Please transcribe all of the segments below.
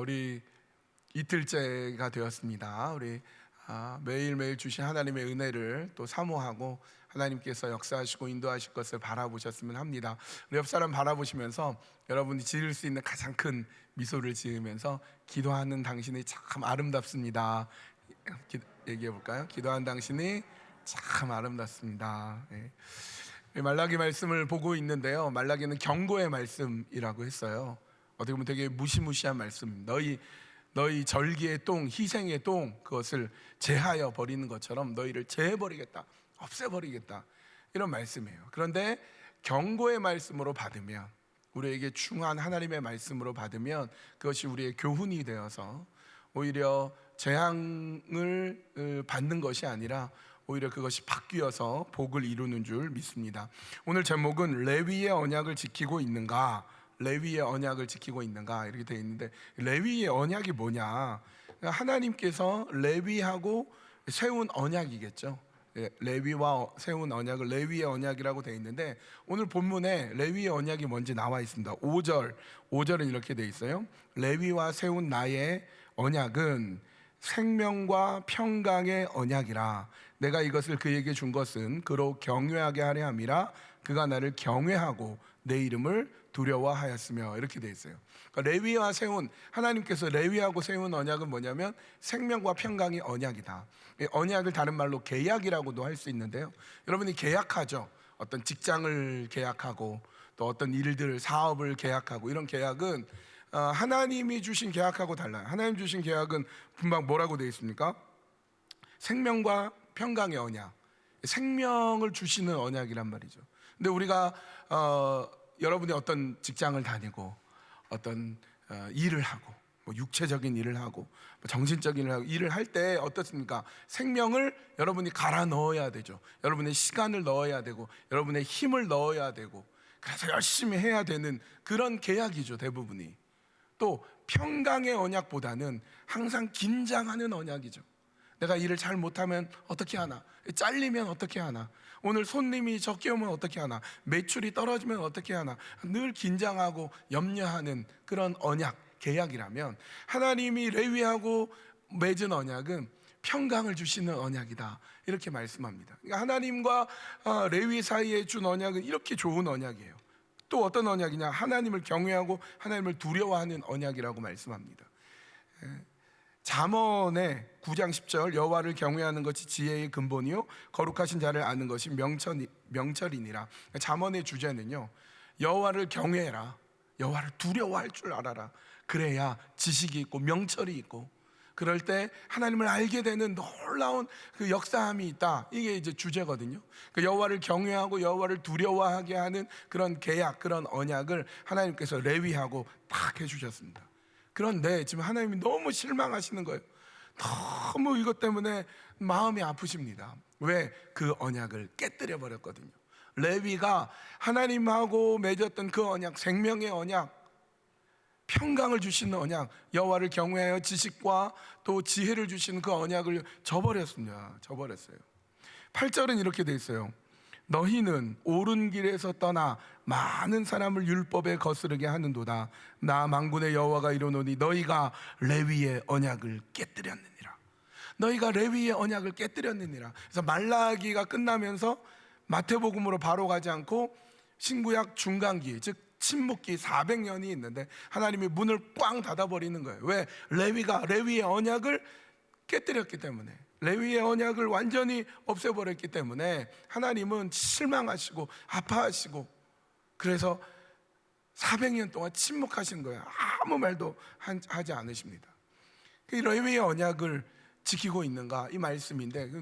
우리 이틀째가 되었습니다. 우리 매일매일 주신 하나님의 은혜를 또 사모하고 하나님께서 역사하시고 인도하실 것을 바라보셨으면 합니다. 우리 옆 사람 바라보시면서 여러분이 지을 수 있는 가장 큰 미소를 지으면서 기도하는 당신이 참 아름답습니다. 얘기해 볼까요? 기도하는 당신이 참 아름답습니다. 말라기 말씀을 보고 있는데요, 말라기는 경고의 말씀이라고 했어요. 어떻게 보면 되게 무시무시한 말씀입니다. 너희 절기의 똥, 희생의 똥, 그것을 제하여 버리는 것처럼 너희를 제해버리겠다, 없애버리겠다, 이런 말씀이에요. 그런데 경고의 말씀으로 받으면, 우리에게 중한 하나님의 말씀으로 받으면 그것이 우리의 교훈이 되어서 오히려 재앙을 받는 것이 아니라 오히려 그것이 바뀌어서 복을 이루는 줄 믿습니다. 오늘 제목은 레위의 언약을 지키고 있는가, 레위의 언약을 지키고 있는가, 이렇게 되어 있는데, 레위의 언약이 뭐냐? 하나님께서 레위하고 세운 언약이겠죠. 레위와 세운 언약을 레위의 언약이라고 되어 있는데, 오늘 본문에 레위의 언약이 뭔지 나와 있습니다. 5절은 이렇게 되어 있어요. 레위와 세운 나의 언약은 생명과 평강의 언약이라. 내가 이것을 그에게 준 것은 그로 경외하게 하려 함이라. 그가 나를 경외하고 내 이름을 두려워하였으며, 이렇게 되어 있어요. 그러니까 레위와 세운, 하나님께서 레위하고 세운 언약은 뭐냐면 생명과 평강의 언약이다. 언약을 다른 말로 계약이라고도 할 수 있는데요, 여러분이 계약하죠. 어떤 직장을 계약하고 또 어떤 일들, 사업을 계약하고, 이런 계약은 하나님이 주신 계약하고 달라요. 하나님 주신 계약은 금방 뭐라고 되어 있습니까? 생명과 평강의 언약, 생명을 주시는 언약이란 말이죠. 근데 우리가 여러분이 어떤 직장을 다니고 어떤 일을 하고, 뭐 육체적인 일을 하고 뭐 정신적인 일을 할 때 어떻습니까? 생명을 여러분이 갈아 넣어야 되죠. 여러분의 시간을 넣어야 되고 여러분의 힘을 넣어야 되고, 그래서 열심히 해야 되는 그런 계약이죠, 대부분이. 또 평강의 언약보다는 항상 긴장하는 언약이죠. 내가 일을 잘 못하면 어떻게 하나, 잘리면 어떻게 하나, 오늘 손님이 적게 오면 어떻게 하나, 매출이 떨어지면 어떻게 하나, 늘 긴장하고 염려하는 그런 언약, 계약이라면, 하나님이 레위하고 맺은 언약은 평강을 주시는 언약이다, 이렇게 말씀합니다. 그러니까 하나님과 레위 사이에 준 언약은 이렇게 좋은 언약이에요. 또 어떤 언약이냐? 하나님을 경외하고 하나님을 두려워하는 언약이라고 말씀합니다. 잠언의 9장 10절, 여호와를 경외하는 것이 지혜의 근본이요 거룩하신 자를 아는 것이 명철이니라. 잠언의 주제는요, 여호와를 경외해라, 여호와를 두려워할 줄 알아라. 그래야 지식이 있고 명철이 있고, 그럴 때 하나님을 알게 되는 놀라운 그 역사함이 있다. 이게 이제 주제거든요. 그 여호와를 경외하고 여호와를 두려워하게 하는 그런 계약, 그런 언약을 하나님께서 레위하고 딱 해주셨습니다. 그런데 지금 하나님이 너무 실망하시는 거예요. 너무 이것 때문에 마음이 아프십니다. 왜? 그 언약을 깨뜨려 버렸거든요. 레위가 하나님하고 맺었던 그 언약, 생명의 언약, 평강을 주시는 언약, 여호와를 경외하여 지식과 또 지혜를 주시는 그 언약을 저버렸습니다. 저버렸어요. 8절은 이렇게 돼 있어요. 너희는 옳은 길에서 떠나 많은 사람을 율법에 거스르게 하는도다. 나 만군의 여호와가 이르노니 너희가 레위의 언약을 깨뜨렸느니라. 너희가 레위의 언약을 깨뜨렸느니라. 그래서 말라기가 끝나면서 마태복음으로 바로 가지 않고 신구약 중간기, 즉 침묵기 400년이 있는데 하나님이 문을 꽝 닫아버리는 거예요. 왜? 레위가 레위의 언약을 깨뜨렸기 때문에, 레위의 언약을 완전히 없애버렸기 때문에 하나님은 실망하시고 아파하시고, 그래서 400년 동안 침묵하신 거예요. 아무 말도 하지 않으십니다. 레위의 언약을 지키고 있는가, 이 말씀인데,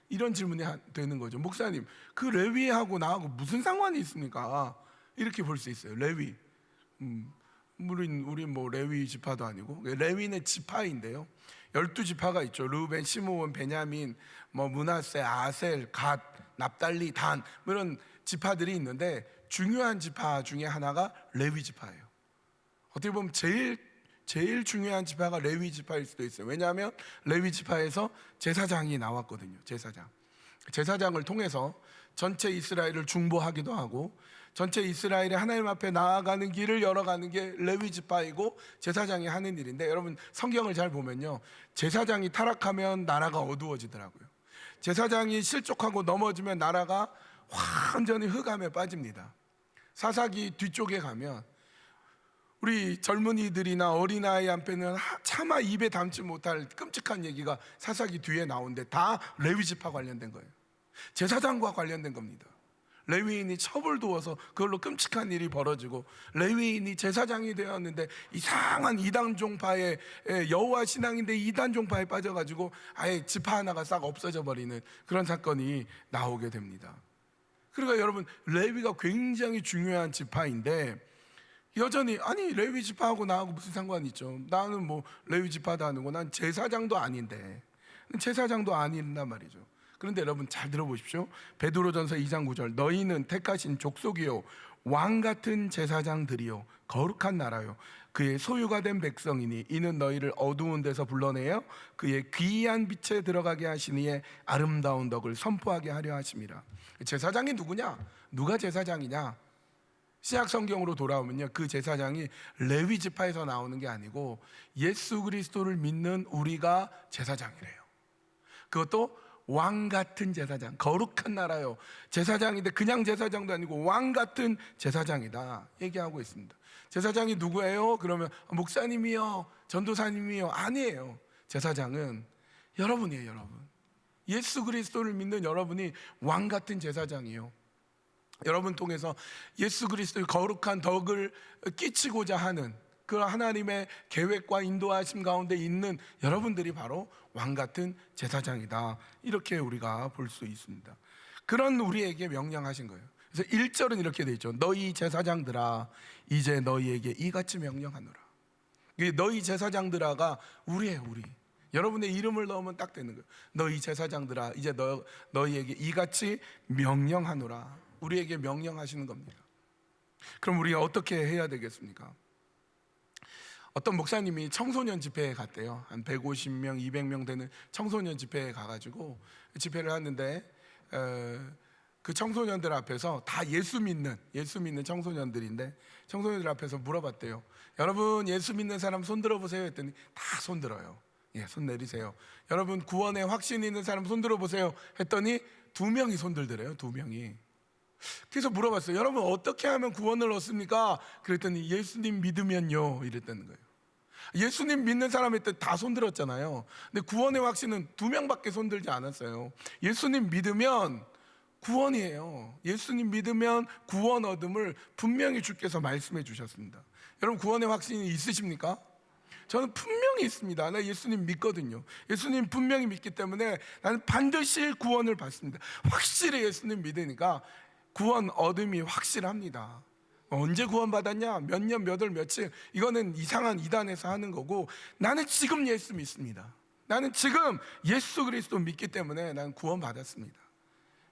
이런 질문이 되는 거죠. 목사님, 그 레위하고 나하고 무슨 상관이 있습니까? 이렇게 볼 수 있어요. 레위, 우리 뭐 레위 지파도 아니고, 레위는 지파인데요, 12지파가 있죠. 르우벤, 시므온, 베냐민, 뭐 므낫세, 아셀, 갓, 납달리, 단, 뭐 이런 지파들이 있는데, 중요한 지파 중에 하나가 레위 지파예요. 어떻게 보면 제일 중요한 지파가 레위 지파일 수도 있어요. 왜냐하면 레위 지파에서 제사장이 나왔거든요. 제사장을 통해서 전체 이스라엘을 중보하기도 하고, 전체 이스라엘이 하나님 앞에 나아가는 길을 열어가는 게 레위 지파이고 제사장이 하는 일인데, 여러분 성경을 잘 보면요, 제사장이 타락하면 나라가 어두워지더라고요. 제사장이 실족하고 넘어지면 나라가 완전히 흑암에 빠집니다. 사사기 뒤쪽에 가면 우리 젊은이들이나 어린아이 앞에는 차마 입에 담지 못할 끔찍한 얘기가 사사기 뒤에 나오는데 다 레위 지파 관련된 거예요. 제사장과 관련된 겁니다. 레위인이 첩을 두어서 그걸로 끔찍한 일이 벌어지고, 레위인이 제사장이 되었는데 이상한 이단 종파의 여호와 신앙인데 이단 종파에 빠져가지고 아예 지파 하나가 싹 없어져 버리는 그런 사건이 나오게 됩니다. 그러니까 여러분, 레위가 굉장히 중요한 지파인데 여전히, 아니 레위 지파하고 나하고 무슨 상관이 있죠? 나는 뭐 레위 지파도 아니고 난 제사장도 아닌데, 제사장도 아닌단 말이죠. 그런데 여러분 잘 들어보십시오. 베드로전서 2장 9절, 너희는 택하신 족속이요 왕 같은 제사장들이요 거룩한 나라요 그의 소유가 된 백성이니 이는 너희를 어두운 데서 불러내어 그의 귀한 빛에 들어가게 하시니에 아름다운 덕을 선포하게 하려 하심이라. 제사장이 누구냐? 누가 제사장이냐? 신약 성경으로 돌아오면요, 그 제사장이 레위 지파에서 나오는 게 아니고 예수 그리스도를 믿는 우리가 제사장이래요. 그것도 왕 같은 제사장, 거룩한 나라요 제사장인데 그냥 제사장도 아니고 왕 같은 제사장이다 얘기하고 있습니다. 제사장이 누구예요? 그러면 목사님이요, 전도사님이요. 아니에요. 제사장은 여러분이에요. 여러분, 예수 그리스도를 믿는 여러분이 왕 같은 제사장이에요. 여러분 통해서 예수 그리스도의 거룩한 덕을 끼치고자 하는 그 하나님의 계획과 인도하심 가운데 있는 여러분들이 바로 왕 같은 제사장이다, 이렇게 우리가 볼 수 있습니다. 그런 우리에게 명령하신 거예요. 그래서 1절은 이렇게 돼 있죠. 너희 제사장들아 이제 너희에게 이같이 명령하노라. 너희 제사장들아가 우리예요. 우리, 여러분의 이름을 넣으면 딱 되는 거예요. 너희 제사장들아 이제 너희에게 이같이 명령하노라. 우리에게 명령하시는 겁니다. 그럼 우리가 어떻게 해야 되겠습니까? 어떤 목사님이 청소년 집회에 갔대요. 한 150명, 200명 되는 청소년 집회에 가가지고 집회를 하는데 그 청소년들 앞에서 다 예수 믿는 청소년들인데, 청소년들 앞에서 물어봤대요. 여러분 예수 믿는 사람 손 들어보세요 했더니 다 손 들어요. 예, 손 내리세요. 여러분 구원에 확신 있는 사람 손 들어보세요 했더니 2명이 손 들더래요. 2명이. 그래서 물어봤어요. 여러분 어떻게 하면 구원을 얻습니까? 그랬더니 예수님 믿으면요 이랬다는 거예요. 예수님 믿는 사람일 때 다 손들었잖아요. 근데 구원의 확신은 2명밖에 손들지 않았어요. 예수님 믿으면 구원이에요. 예수님 믿으면 구원 얻음을 분명히 주께서 말씀해 주셨습니다. 여러분 구원의 확신이 있으십니까? 저는 분명히 있습니다. 나 예수님 믿거든요. 예수님 분명히 믿기 때문에 나는 반드시 구원을 받습니다. 확실히 예수님 믿으니까 구원 얻음이 확실합니다. 언제 구원 받았냐? 몇 년, 몇 월, 며칠, 이거는 이상한 이단에서 하는 거고, 나는 지금 예수 믿습니다. 나는 지금 예수 그리스도 믿기 때문에 나는 구원 받았습니다.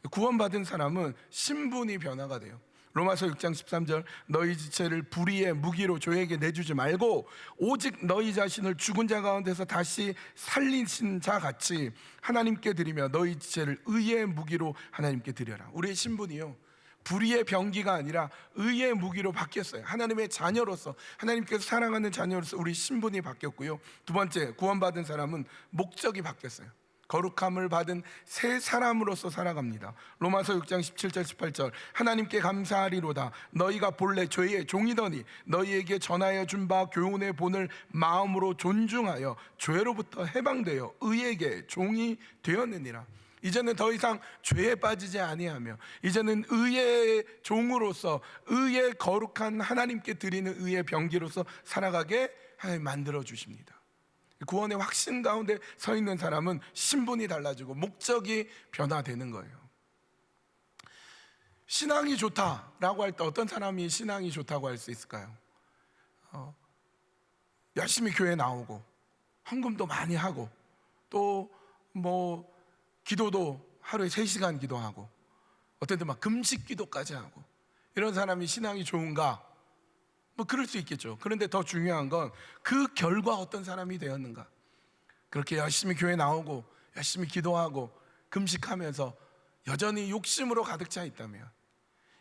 구원 받은 사람은 신분이 변화가 돼요. 로마서 6장 13절, 너희 지체를 불의의 무기로 조에게 내주지 말고 오직 너희 자신을 죽은 자 가운데서 다시 살리신 자 같이 하나님께 드리며 너희 지체를 의의 무기로 하나님께 드려라. 우리의 신분이요, 불의의 병기가 아니라 의의 무기로 바뀌었어요. 하나님의 자녀로서, 하나님께서 사랑하는 자녀로서 우리 신분이 바뀌었고요. 두 번째, 구원받은 사람은 목적이 바뀌었어요. 거룩함을 받은 새 사람으로서 살아갑니다. 로마서 6장 17절 18절, 하나님께 감사하리로다. 너희가 본래 죄의 종이더니 너희에게 전하여 준 바 교훈의 본을 마음으로 존중하여 죄로부터 해방되어 의에게 종이 되었느니라. 이제는 더 이상 죄에 빠지지 아니하며 이제는 의의 종으로서 의의 거룩한 하나님께 드리는 의의 병기로서 살아가게 만들어 주십니다. 구원의 확신 가운데 서 있는 사람은 신분이 달라지고 목적이 변화되는 거예요. 신앙이 좋다라고 할 때 어떤 사람이 신앙이 좋다고 할 수 있을까요? 열심히 교회 나오고 헌금도 많이 하고 또 기도도 하루에 3시간 기도하고 어떤 때 막 금식 기도까지 하고, 이런 사람이 신앙이 좋은가? 그럴 수 있겠죠. 그런데 더 중요한 건 그 결과 어떤 사람이 되었는가. 그렇게 열심히 교회 나오고 열심히 기도하고 금식하면서 여전히 욕심으로 가득 차 있다면,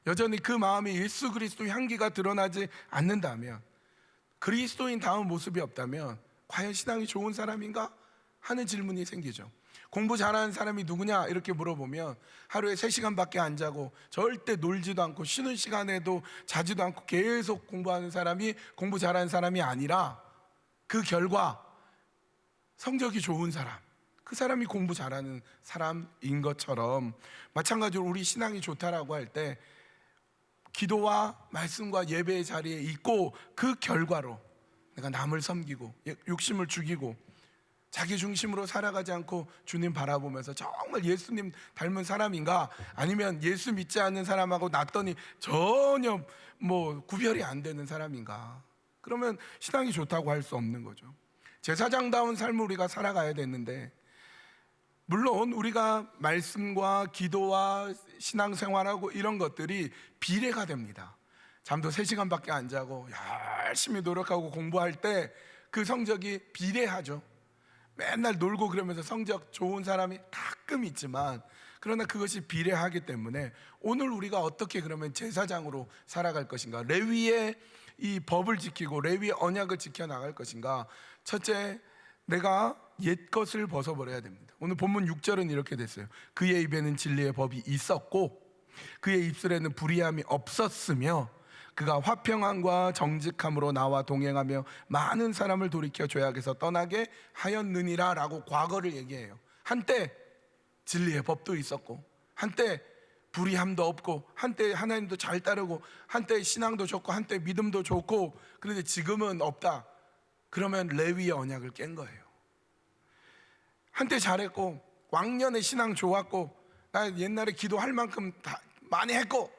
여전히 그 마음이 예수 그리스도 향기가 드러나지 않는다면, 그리스도인 다운 모습이 없다면 과연 신앙이 좋은 사람인가 하는 질문이 생기죠. 공부 잘하는 사람이 누구냐 이렇게 물어보면 하루에 3시간밖에 안 자고 절대 놀지도 않고 쉬는 시간에도 자지도 않고 계속 공부하는 사람이 공부 잘하는 사람이 아니라, 그 결과 성적이 좋은 사람, 그 사람이 공부 잘하는 사람인 것처럼, 마찬가지로 우리 신앙이 좋다라고 할 때 기도와 말씀과 예배의 자리에 있고, 그 결과로 내가 남을 섬기고 욕심을 죽이고 자기 중심으로 살아가지 않고 주님 바라보면서 정말 예수님 닮은 사람인가, 아니면 예수 믿지 않는 사람하고 낫더니 전혀 구별이 안 되는 사람인가, 그러면 신앙이 좋다고 할 수 없는 거죠. 제사장다운 삶을 우리가 살아가야 되는데, 물론 우리가 말씀과 기도와 신앙생활하고 이런 것들이 비례가 됩니다. 잠도 3시간밖에 안 자고 열심히 노력하고 공부할 때 그 성적이 비례하죠. 맨날 놀고 그러면서 성적 좋은 사람이 가끔 있지만, 그러나 그것이 비례하기 때문에 오늘 우리가 어떻게 그러면 제사장으로 살아갈 것인가, 레위의 이 법을 지키고 레위의 언약을 지켜나갈 것인가. 첫째, 내가 옛것을 벗어버려야 됩니다. 오늘 본문 6절은 이렇게 됐어요. 그의 입에는 진리의 법이 있었고 그의 입술에는 불의함이 없었으며 그가 화평함과 정직함으로 나와 동행하며 많은 사람을 돌이켜 죄악에서 떠나게 하였느니라 라고 과거를 얘기해요. 한때 진리의 법도 있었고, 한때 불의함도 없고, 한때 하나님도 잘 따르고, 한때 신앙도 좋고, 한때 믿음도 좋고, 그런데 지금은 없다. 그러면 레위의 언약을 깬 거예요. 한때 잘했고, 왕년에 신앙 좋았고, 나 옛날에 기도할 만큼 다 많이 했고,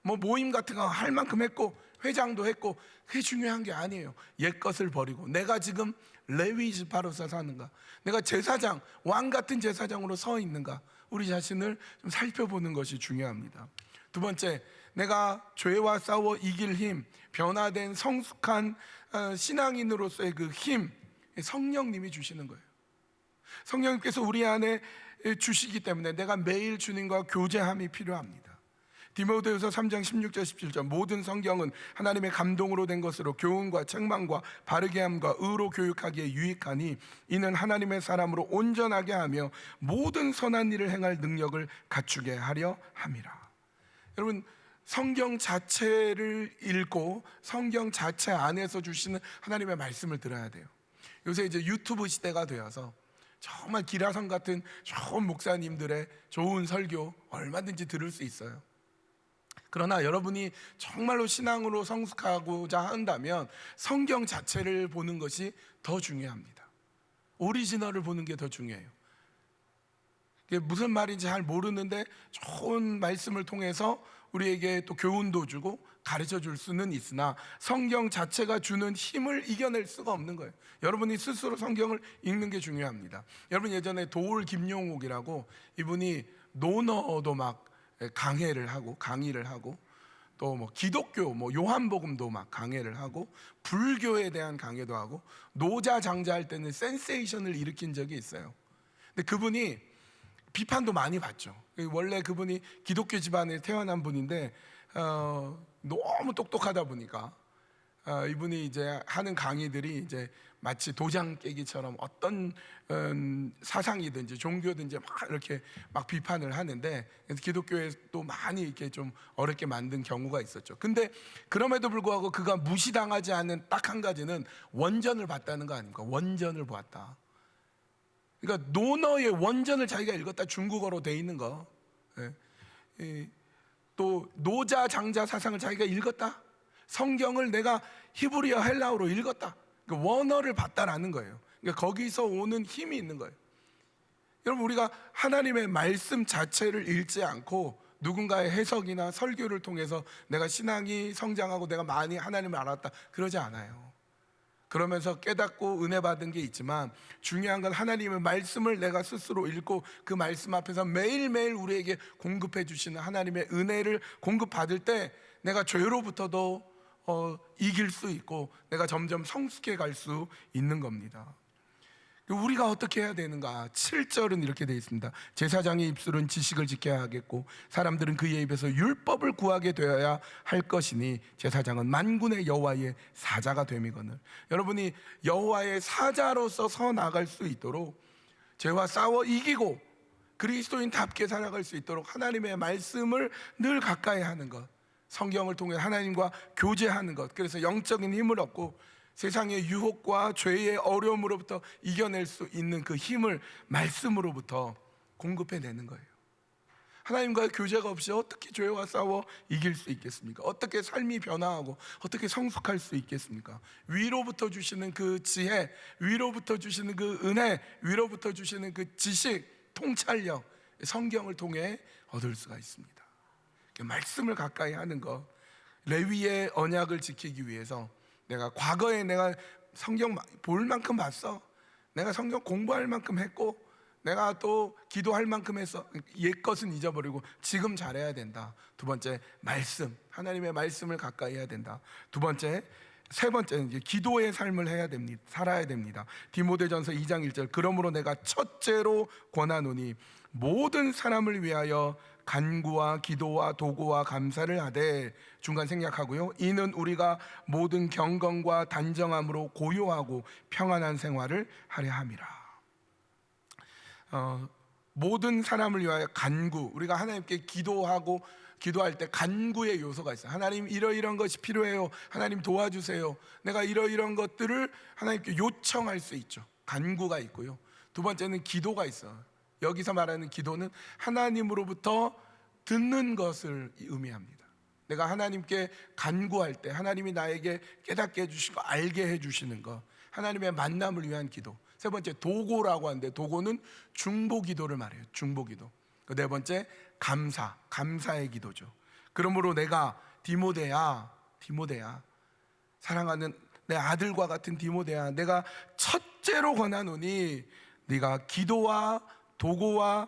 모임 같은 거 할 만큼 했고, 회장도 했고, 그게 중요한 게 아니에요. 옛것을 버리고 내가 지금 레위 지파로서 사는가, 내가 제사장, 왕 같은 제사장으로 서 있는가, 우리 자신을 좀 살펴보는 것이 중요합니다. 두 번째, 내가 죄와 싸워 이길 힘, 변화된 성숙한 신앙인으로서의 그 힘, 성령님이 주시는 거예요. 성령님께서 우리 안에 주시기 때문에 내가 매일 주님과 교제함이 필요합니다. 디모데후서 3장 16절 17절, 모든 성경은 하나님의 감동으로 된 것으로 교훈과 책망과 바르게 함과 의로 교육하기에 유익하니 이는 하나님의 사람으로 온전하게 하며 모든 선한 일을 행할 능력을 갖추게 하려 함이라. 여러분, 성경 자체를 읽고 성경 자체 안에서 주시는 하나님의 말씀을 들어야 돼요. 요새 이제 유튜브 시대가 되어서 정말 기라성 같은 좋은 목사님들의 좋은 설교 얼마든지 들을 수 있어요. 그러나 여러분이 정말로 신앙으로 성숙하고자 한다면 성경 자체를 보는 것이 더 중요합니다. 오리지널을 보는 게 더 중요해요. 이게 무슨 말인지 잘 모르는데 좋은 말씀을 통해서 우리에게 또 교훈도 주고 가르쳐 줄 수는 있으나 성경 자체가 주는 힘을 이겨낼 수가 없는 거예요. 여러분이 스스로 성경을 읽는 게 중요합니다. 여러분, 예전에 도올 김용옥이라고, 이분이 논어도 막 강의를 하고 또 기독교 요한복음도 막 강의를 하고 불교에 대한 강의도 하고 노자장자할 때는 센세이션을 일으킨 적이 있어요. 근데 그분이 비판도 많이 받죠. 원래 그분이 기독교 집안에 태어난 분인데 너무 똑똑하다 보니까 이분이 이제 하는 강의들이 이제 마치 도장 깨기처럼 어떤 사상이든지 종교든지 막 이렇게 막 비판을 하는데, 그래서 기독교에 또 많이 이렇게 좀 어렵게 만든 경우가 있었죠. 근데 그럼에도 불구하고 그가 무시당하지 않는 딱 한 가지는 원전을 봤다는 거 아닙니까? 원전을 보았다. 그러니까 논어의 원전을 자기가 읽었다. 중국어로 돼 있는 거. 또 노자 장자 사상을 자기가 읽었다. 성경을 내가 히브리어 헬라어로 읽었다. 그러니까 원어를 봤다라는 거예요. 그러니까 거기서 오는 힘이 있는 거예요. 여러분, 우리가 하나님의 말씀 자체를 읽지 않고 누군가의 해석이나 설교를 통해서 내가 신앙이 성장하고 내가 많이 하나님을 알았다, 그러지 않아요. 그러면서 깨닫고 은혜 받은 게 있지만 중요한 건 하나님의 말씀을 내가 스스로 읽고 그 말씀 앞에서 매일매일 우리에게 공급해 주시는 하나님의 은혜를 공급받을 때 내가 죄로부터도 이길 수 있고 내가 점점 성숙해 갈 수 있는 겁니다. 우리가 어떻게 해야 되는가? 7절은 이렇게 되어 있습니다. 제사장의 입술은 지식을 지켜야 하겠고 사람들은 그의 입에서 율법을 구하게 되어야 할 것이니 제사장은 만군의 여호와의 사자가 됨이거늘. 여러분이 여호와의 사자로서 서 나갈 수 있도록, 죄와 싸워 이기고 그리스도인답게 살아갈 수 있도록 하나님의 말씀을 늘 가까이 하는 것, 성경을 통해 하나님과 교제하는 것, 그래서 영적인 힘을 얻고 세상의 유혹과 죄의 어려움으로부터 이겨낼 수 있는 그 힘을 말씀으로부터 공급해내는 거예요. 하나님과의 교제가 없이 어떻게 죄와 싸워 이길 수 있겠습니까? 어떻게 삶이 변화하고 어떻게 성숙할 수 있겠습니까? 위로부터 주시는 그 지혜, 위로부터 주시는 그 은혜, 위로부터 주시는 그 지식, 통찰력, 성경을 통해 얻을 수가 있습니다. 말씀을 가까이 하는 것, 레위의 언약을 지키기 위해서 내가 과거에 내가 성경 볼 만큼 봤어, 내가 성경 공부할 만큼 했고, 내가 또 기도할 만큼 했어, 옛 것은 잊어버리고 지금 잘해야 된다. 두 번째, 말씀, 하나님의 말씀을 가까이 해야 된다. 두 번째, 세 번째는 이제 기도의 삶을 해야 됩니다. 살아야 됩니다. 디모데전서 2장 1절, 그러므로 내가 첫째로 권하노니 모든 사람을 위하여 간구와 기도와 도구와 감사를 하되, 중간 생략하고요, 이는 우리가 모든 경건과 단정함으로 고요하고 평안한 생활을 하려 함이라. 모든 사람을 위하여 간구, 우리가 하나님께 기도하고 기도할 때 간구의 요소가 있어요. 하나님 이러이러한 것이 필요해요, 하나님 도와주세요, 내가 이러이러한 것들을 하나님께 요청할 수 있죠. 간구가 있고요. 두 번째는 기도가 있어요. 여기서 말하는 기도는 하나님으로부터 듣는 것을 의미합니다. 내가 하나님께 간구할 때 하나님이 나에게 깨닫게 해주시고 알게 해주시는 것, 하나님의 만남을 위한 기도. 세 번째, 도고라고 하는데, 도고는 중보기도를 말해요. 중보기도. 그 네 번째, 감사의 기도죠. 그러므로 내가 디모데야, 사랑하는 내 아들과 같은 디모데야, 내가 첫째로 권하노니 네가 기도와 도고와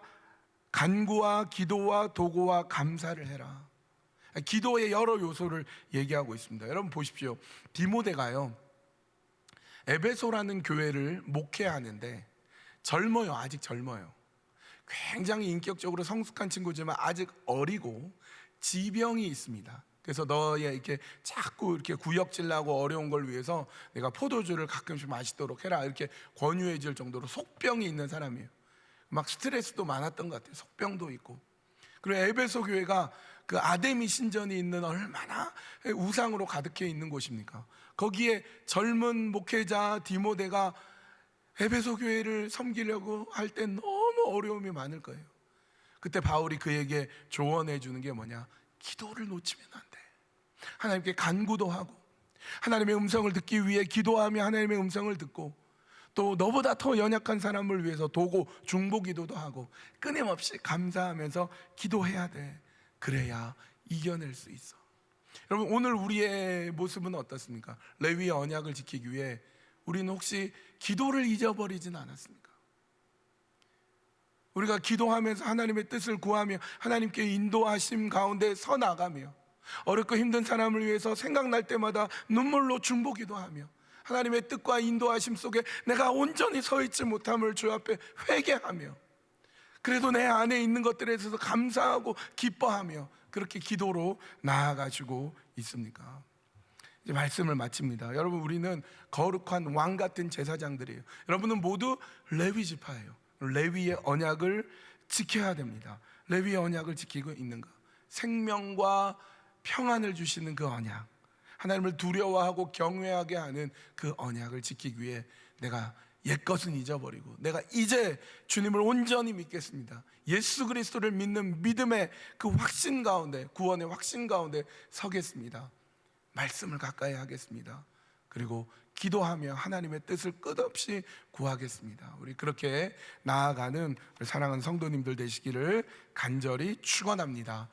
간구와 기도와 도고와 감사를 해라. 기도의 여러 요소를 얘기하고 있습니다. 여러분 보십시오. 디모데가요, 에베소라는 교회를 목회하는데 젊어요. 아직 젊어요. 굉장히 인격적으로 성숙한 친구지만 아직 어리고 지병이 있습니다. 그래서 너의 이렇게 자꾸 이렇게 구역질나고 어려운 걸 위해서 내가 포도주를 가끔씩 마시도록 해라, 이렇게 권유해 줄 정도로 속병이 있는 사람이에요. 막 스트레스도 많았던 것 같아요. 속병도 있고. 그리고 에베소 교회가 그 아데미 신전이 있는 얼마나 우상으로 가득해 있는 곳입니까? 거기에 젊은 목회자 디모데가 에베소 교회를 섬기려고 할 때 너무 어려움이 많을 거예요. 그때 바울이 그에게 조언해 주는 게 뭐냐? 기도를 놓치면 안 돼. 하나님께 간구도 하고, 하나님의 음성을 듣기 위해 기도하며 하나님의 음성을 듣고, 또 너보다 더 연약한 사람을 위해서 도고 중보기도도 하고 끊임없이 감사하면서 기도해야 돼. 그래야 이겨낼 수 있어. 여러분, 오늘 우리의 모습은 어떻습니까? 레위의 언약을 지키기 위해 우리는 혹시 기도를 잊어버리진 않았습니까? 우리가 기도하면서 하나님의 뜻을 구하며 하나님께 인도하심 가운데 서 나가며, 어렵고 힘든 사람을 위해서 생각날 때마다 눈물로 중보기도하며, 하나님의 뜻과 인도하심 속에 내가 온전히 서 있지 못함을 주 앞에 회개하며, 그래도 내 안에 있는 것들에 대해서 감사하고 기뻐하며 그렇게 기도로 나아가지고 있습니까? 이제 말씀을 마칩니다. 여러분, 우리는 거룩한 왕 같은 제사장들이에요. 여러분은 모두 레위 지파예요. 레위의 언약을 지켜야 됩니다. 레위의 언약을 지키고 있는가? 생명과 평안을 주시는 그 언약, 하나님을 두려워하고 경외하게 하는 그 언약을 지키기 위해 내가 옛것은 잊어버리고 내가 이제 주님을 온전히 믿겠습니다. 예수 그리스도를 믿는 믿음의 그 확신 가운데, 구원의 확신 가운데 서겠습니다. 말씀을 가까이 하겠습니다. 그리고 기도하며 하나님의 뜻을 끝없이 구하겠습니다. 우리 그렇게 나아가는 사랑하는 성도님들 되시기를 간절히 축원합니다.